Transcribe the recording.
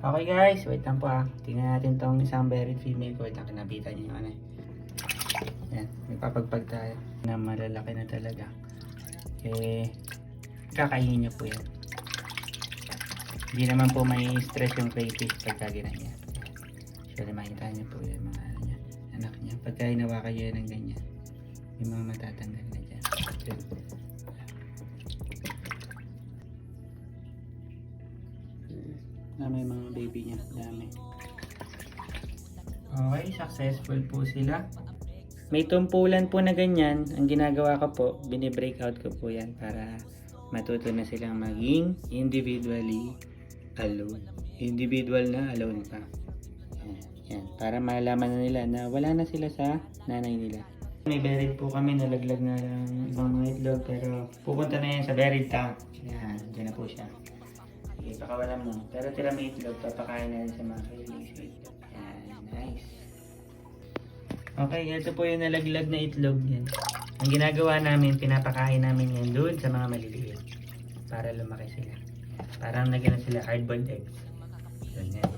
Okay guys, wait lang po tingnan natin tong isang buried female ko. Wait lang, kinabitan niyo ano. Yan, may papagpag tayo. Na malalaki na talaga. Kakainin niyo po yan. Hindi naman po may stress yung crayfish pagka ginanyan. Actually, makita niyo po yan mga anak niya. Pagka hinawa kayo ng ganyan, yung mga matatanggal na dyan. May mga baby niya, dami. Okay, successful po sila. May tumpulan po na ganyan. Ang ginagawa ko po, bini-break out ko po yan para matuto na silang maging individually alone. Individual na alone pa. Yan, para malaman na nila na wala na sila sa nanay nila. May buried po kami, nalaglag na ng ibang mga itlog, pero pupunta na yan sa buried tank. Yan, dyan na po siya. Sige, pakawalan mo. Pero tira may itlog, papakain na rin sa mga kailis. Yan, nice. Okay, ito po yung nalaglag na itlog yan. Ang ginagawa namin, pinapakain namin yan doon sa mga maliliit. Para lumaki sila. Yan, parang nagano sila hard-boiled eggs. Yun yan.